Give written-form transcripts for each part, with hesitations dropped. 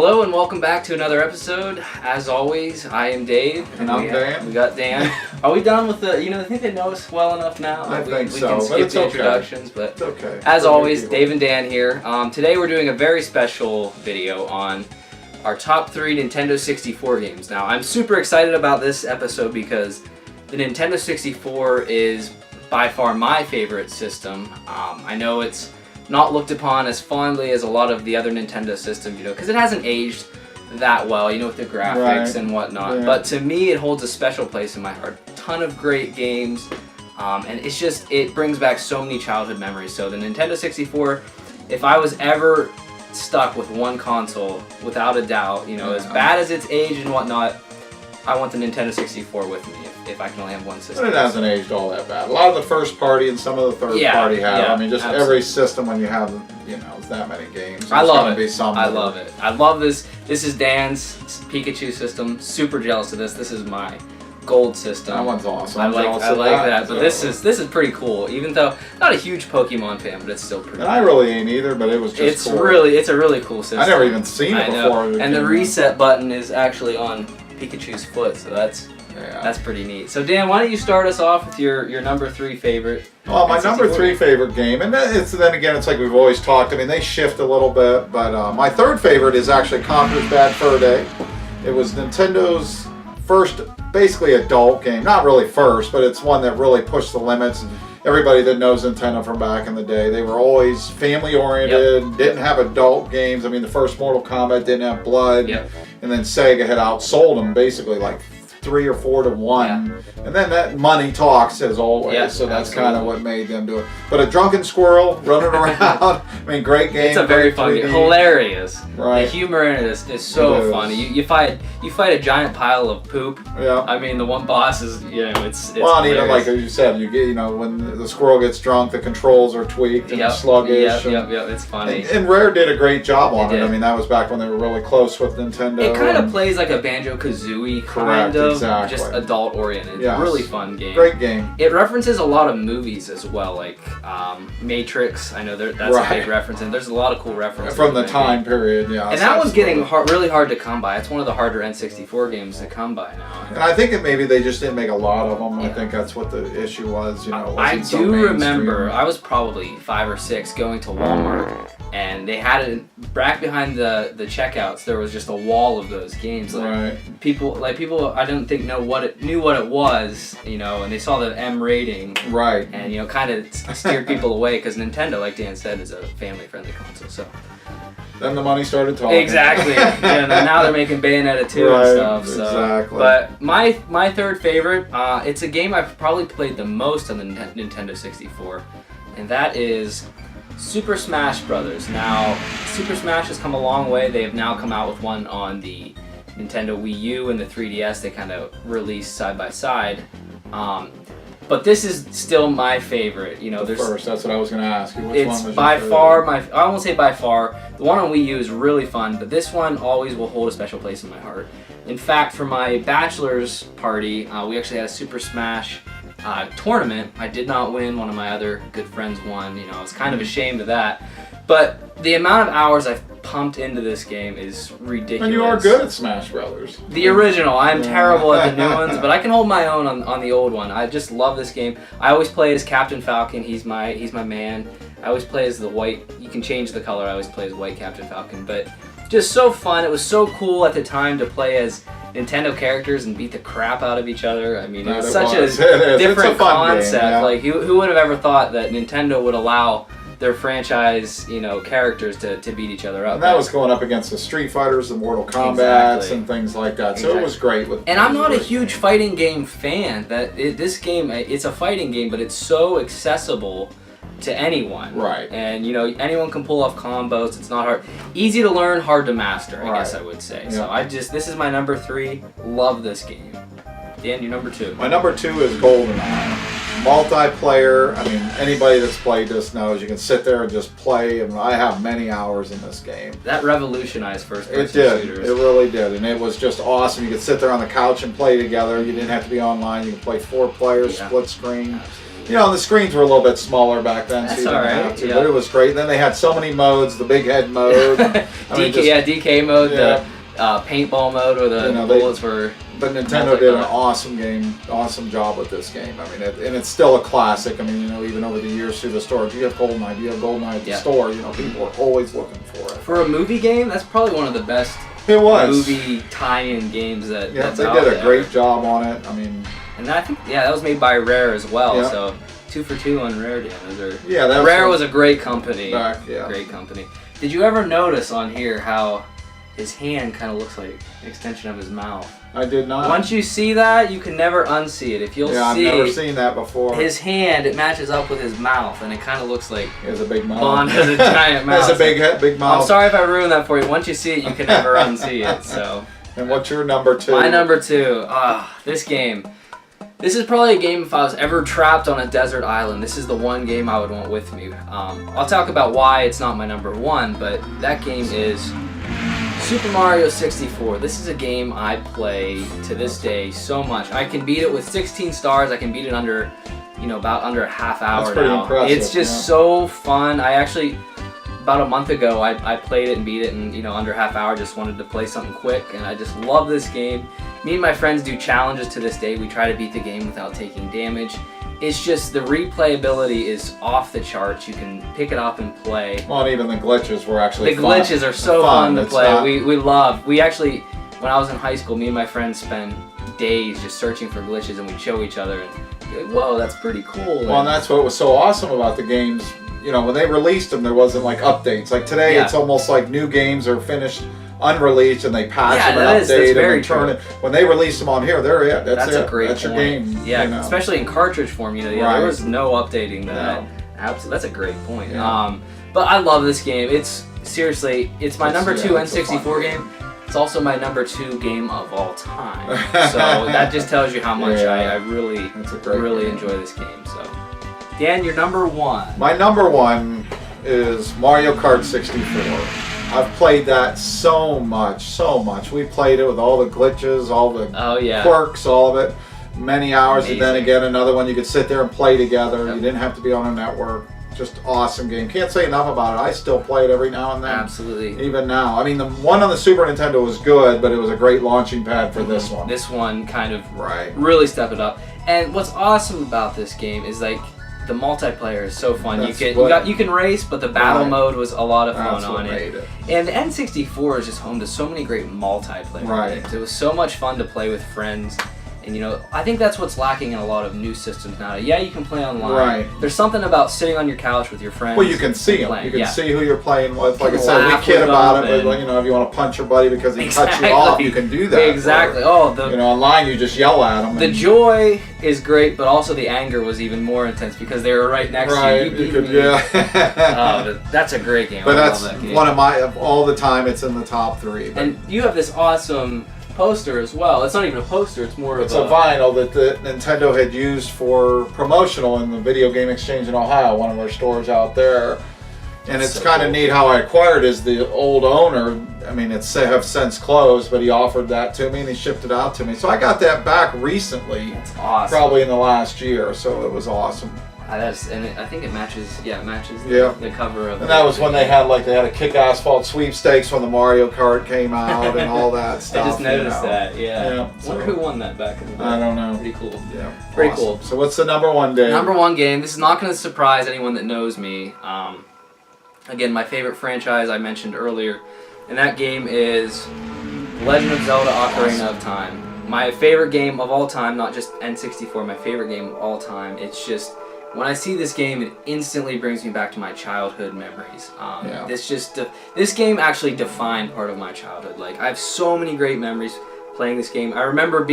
Hello and welcome back to another episode. As always, I am Dave. And I'm Dan. We got Dan. Are we done with the, I think they know us well enough now. I think we so, can but skip it's the okay. introductions, but It's okay. as always, Dave and Dan here. Today we're doing a very special video on our top 3 Nintendo 64 games. Now, I'm super excited about this episode because the Nintendo 64 is by far my favorite system. I know it's not looked upon as fondly as a lot of the other Nintendo systems, because it hasn't aged that well, with the graphics and whatnot. Yeah. But to me, it holds a special place in my heart. A ton of great games, and it brings back so many childhood memories. So the Nintendo 64, if I was ever stuck with one console, without a doubt, as bad as its age and whatnot, I want the Nintendo 64 with me if I can only have one system. But it hasn't aged all that bad. A lot of the first party and some of the third party have. Yeah, I mean, just absolutely. Every system when you have, that many games. I love it. Be some I love it. I love this. This is Dan's Pikachu system. Super jealous of this. This is my gold system. That one's awesome. I like that. So. But this is pretty cool. Even though not a huge Pokemon fan, but it's still pretty. And cool. I really ain't either, but it was just cool. It's a really cool system. I never even seen it before. And the reset button is actually on Pikachu's foot, so that's pretty neat. So Dan, why don't you start us off with your number 3 favorite? Well, my number 3 favorite game, and then again, it's like we've always talked. I mean, they shift a little bit, but my third favorite is actually Conker's Bad Fur Day. It was Nintendo's first, basically adult game. Not really first, but it's one that really pushed the limits. Everybody that knows Nintendo from back in the day, they were always family-oriented, didn't have adult games. I mean, the first Mortal Kombat didn't have blood, and then Sega had outsold them basically like 3 or 4 to 1, and then that money talks as always, so that's kind of what made them do it. But a drunken squirrel running around, I mean, great game. It's a very fun game, hilarious. Right. The humor in it is so funny. You fight a giant pile of poop. Yeah. I mean, the one boss is it's well, and even hilarious. like you said, you get when the squirrel gets drunk, the controls are tweaked and sluggish. Yep. It's funny. And Rare did a great job on They it. did. I mean, that was back when they were really close with Nintendo. It kind of plays like a Banjo-Kazooie kind of, exactly. just adult-oriented. Yes. Really fun game. Great game. It references a lot of movies as well, like Matrix. I know that's a big reference, and there's a lot of cool references from the time period. Yeah. And that one's getting really hard to come by. It's one of the harder N64 games to come by now. And I think maybe they just didn't make a lot of them. I think that's what the issue was. I do remember I was probably 5 or 6 going to Walmart, and they had it back behind the checkouts. There was just a wall of those games. People I didn't think knew what it was, and they saw the M rating, and kind of steered people away because Nintendo, like Dan said, is a family-friendly console. So then the money started talking. exactly. Now they're making Bayonetta 2 and stuff. So. Exactly. But my third favorite, it's a game I've probably played the most on the Nintendo 64, and that is Super Smash Brothers. Now, Super Smash has come a long way. They have now come out with one on the Nintendo Wii U and the 3DS. They kind of released side by side. But this is still my favorite. First, that's what I was going to ask you. Which one was by your far I won't say by far. The one on Wii U is really fun, but this one always will hold a special place in my heart. In fact, for my bachelor's party, we actually had a Super Smash tournament. I did not win. One of my other good friends won. I was kind of ashamed of that. But the amount of hours I've pumped into this game is ridiculous. And you are good at Smash Brothers. The original. I'm terrible at the new ones, but I can hold my own on the old one. I just love this game. I always play as Captain Falcon. He's my man. I always play as the white. You can change the color. I always play as white Captain Falcon. But just so fun. It was so cool at the time to play as Nintendo characters and beat the crap out of each other. I mean, it's such a different concept. Game, Like, who would have ever thought that Nintendo would allow their franchise, characters to beat each other up. And that was going up against the Street Fighters, the Mortal Kombats, and things like that. So it was great. And I'm not a huge fighting game fan. This game, it's a fighting game, but it's so accessible to anyone. Right. And anyone can pull off combos. It's not hard. Easy to learn, hard to master, I guess I would say. Yeah. So this is my number 3. Love this game. Dan, your number 2. My number 2 is GoldenEye. Multiplayer. I mean, anybody that's played this knows you can sit there and just play, and I have many hours in this game. That revolutionized first-person shooters. It really did, and it was just awesome. You could sit there on the couch and play together. You didn't have to be online. You could play 4 players, split screen. Absolutely. You know, the screens were a little bit smaller back then, That's so you didn't alright, have to. yeah. But it was great. Then they had so many modes, the big head mode. DK mode, yeah. the paintball mode, where the bullets were. But Nintendo did an awesome job with this game. I mean, and it's still a classic. I mean, you know, even over the years through the store, do you have GoldenEye? Do you have GoldenEye at the store? You know, people are always looking for it. For a movie game, that's probably one of the best. It was movie tie-in games that. Yeah, that's they out did a there. great job on it. I mean, and I think that was made by Rare as well. Yeah. So 2 for 2 on Rare games. Yeah, that Rare was a great company. Yeah. Great company. Did you ever notice on here how his hand kind of looks like an extension of his mouth? I did not. Once you see that, you can never unsee it. If you'll I've see never seen that before. his hand, it matches up with his mouth, and it kind of looks like He has a big mouth. Bond has a giant mouth. Has a big head, big mouth. I'm sorry if I ruined that for you. Once you see it, you can never unsee it. So. And what's your number 2? My number 2. This game. This is probably a game if I was ever trapped on a desert island. This is the one game I would want with me. I'll talk about why it's not my number 1, but that game is Super Mario 64. This is a game I play to this day so much. I can beat it with 16 stars. I can beat it under, about under a half hour. That's pretty now. impressive. It's just so fun. I actually, about a month ago, I played it and beat it in under a half hour. Just wanted to play something quick, and I just love this game. Me and my friends do challenges to this day. We try to beat the game without taking damage. It's just the replayability is off the charts. You can pick it up and play. Well, and even the glitches were actually The glitches are so fun to It's play. not- We actually, when I was in high school, me and my friends spent days just searching for glitches, and we'd show each other and be like, whoa, that's pretty cool. Well, and that's what was so awesome about the games. You know, when they released them, there wasn't like updates. Like today, it's almost like new games are finished unreleased and they patch them and update them and turn it. When they release them on here, they're it. That's it. A great That's point. your game. Yeah, especially in cartridge form. There was no updating that. Absolutely, that's a great point. Yeah. But I love this game. It's seriously, it's my number 2 N64 game. It's also my number 2 game of all time. So that just tells you how much I really enjoy this game. So, Dan, your number 1. My number 1 is Mario Kart 64. I've played that so much. We played it with all the glitches, all the quirks, all of it. Many hours, Amazing. and then again another one you could sit there and play together. You didn't have to be on a network. Just awesome game. Can't say enough about it. I still play it every now and then. Absolutely. Even now. I mean, the one on the Super Nintendo was good, but it was a great launching pad for this one. This one kind of really stepped it up. And what's awesome about this game is like the multiplayer is so fun. You can race, but the battle mode was a lot of fun on it. And the N64 is just home to so many great multiplayer games. It was so much fun to play with friends. And I think that's what's lacking in a lot of new systems now. Yeah, you can play online. There's something about sitting on your couch with your friends. Well, you can see them. Playing. You can see who you're playing with. Like I You said, we laugh kid with about it, them but if you want to punch your buddy because he cuts you off, you can do that. Exactly. Online you just yell at them. The joy is great, but also the anger was even more intense because they were right next to you. That's a great game. But that's one of my, of all the time, it's in the top 3. And you have this awesome poster as well. It's not even a poster, it's more of a vinyl that the Nintendo had used for promotional in the Video Game Exchange in Ohio, one of our stores out there. And it's kind of neat how I acquired it. Is the old owner, I mean, it's have since closed, but he offered that to me and he shipped it out to me. So I got that back recently. That's awesome. Probably in the last year, so it was awesome. And I think it matches. Yeah, it matches the cover of. And that was when they had a Kick Asphalt sweepstakes when the Mario Kart came out and all that stuff. I just noticed that. Yeah. Wonder who won that back in the day. I don't know. Pretty cool. Yeah. Pretty cool. So what's the number 1, Dave? Number 1 game. This is not going to surprise anyone that knows me. Again, my favorite franchise I mentioned earlier, and that game is Legend of Zelda: Ocarina of Time. My favorite game of all time, not just N64. My favorite game of all time. It's just. When I see this game, it instantly brings me back to my childhood memories. This game actually defined part of my childhood. Like, I have so many great memories playing this game. I remember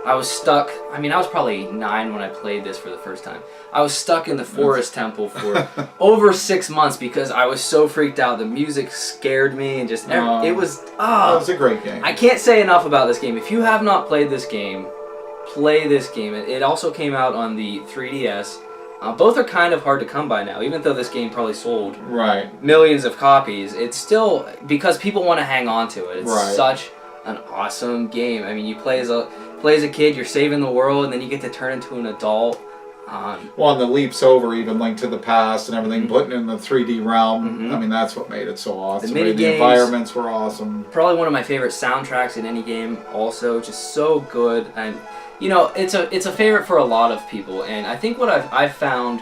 I was stuck. I mean, I was probably 9 when I played this for the first time. I was stuck in the Forest Temple for over 6 months because I was so freaked out. The music scared me and just it was. It was a great game. I can't say enough about this game. If you have not played this game, play this game. It also came out on the 3DS. Both are kind of hard to come by now, even though this game probably sold millions of copies. It's still, because people want to hang on to it. It's such an awesome game. I mean, you play as a kid, you're saving the world, and then you get to turn into an adult. Well, and the leaps over even Link to the Past and everything, putting in the 3D realm. I mean, that's what made it so awesome. The mini games, environments were awesome. Probably one of my favorite soundtracks in any game. Also, just so good, and you know, it's a favorite for a lot of people. And I think what I've found,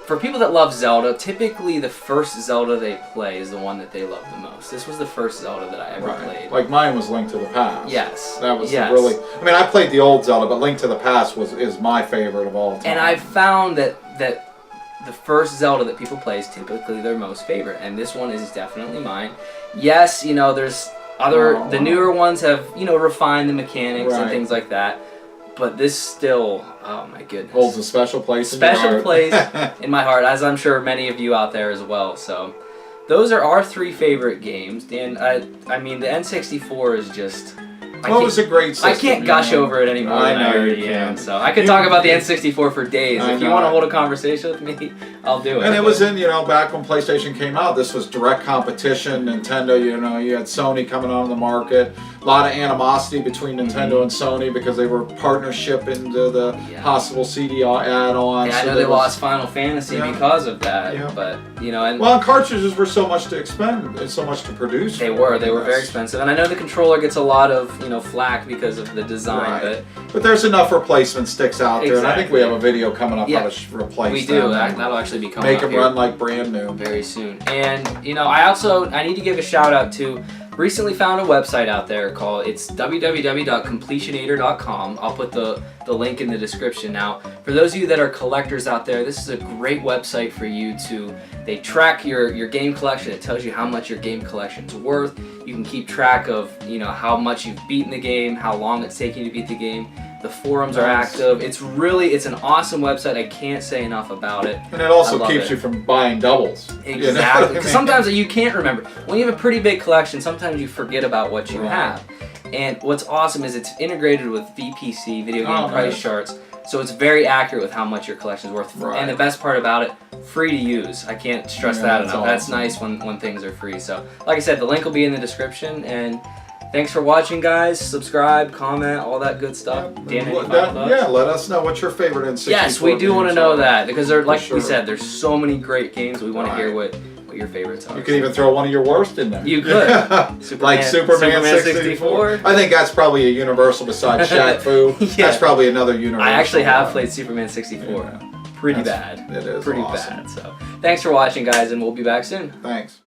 for people that love Zelda, typically the first Zelda they play is the one that they love the most. This was the first Zelda that I ever played. Like mine was Link to the Past. Yes. That was really... I mean, I played the old Zelda, but Link to the Past is my favorite of all time. And I've found that the first Zelda that people play is typically their most favorite, and this one is definitely mine. Yes, you know, there's the newer ones have, you know, refined the mechanics and things like that. But this still, oh my goodness, holds a special place in your heart. place in my heart, as I'm sure many of you out there as well. So, those are our 3 favorite games. And I mean, the N64 is just... Well, it was a great system. I can't gush over it anymore than I already am. So I could talk about the N64 for days. If you want to hold a conversation with me, I'll do it. And it was in, you know, back when PlayStation came out, this was direct competition. Nintendo, you know, you had Sony coming on the market. A lot of animosity between Nintendo and Sony because they were partnership into the possible CD add-ons. Yeah, I know they lost Final Fantasy because of that. But, you know, and well, cartridges were so much to expend and so much to produce. They were very expensive. And I know the controller gets a lot of, you know, flack because of the design, but there's enough replacement sticks out there, and I think we have a video coming up how to replace we do. That'll actually be coming Make them run like brand new very soon. And you know, I need to give a shout out to recently found a website out there called www.completionator.com. I'll put the link in the description. Now, for those of you that are collectors out there, this is a great website for you to. They track your game collection. It tells you how much your game collection's worth. You can keep track of, you know, how much you've beaten the game, how long it's taking you to beat the game. The forums are active. It's an awesome website. I can't say enough about it. And it also keeps you from buying doubles. Exactly. Because sometimes you can't remember. When you have a pretty big collection, sometimes you forget about what you have. And what's awesome is it's integrated with VPC, Video Game Price Charts. So it's very accurate with how much your collection is worth. And the best part about it, free to use. I can't stress that enough. Awesome. That's nice when things are free. So, like I said, the link will be in the description. And thanks for watching, guys. Subscribe, comment, all that good stuff. Dan, any final thoughts? Let us know what's your favorite N64. Yes, we do want to know that because, like we said, there's so many great games. We want to hear what your favorites are. You can even throw one of your worst in there. You could. Like Superman 64. I think that's probably a universal besides Shaq Fu. That's probably another universal. I actually have played Superman 64. Pretty bad. It is pretty bad. So, thanks for watching, guys, and we'll be back soon. Thanks.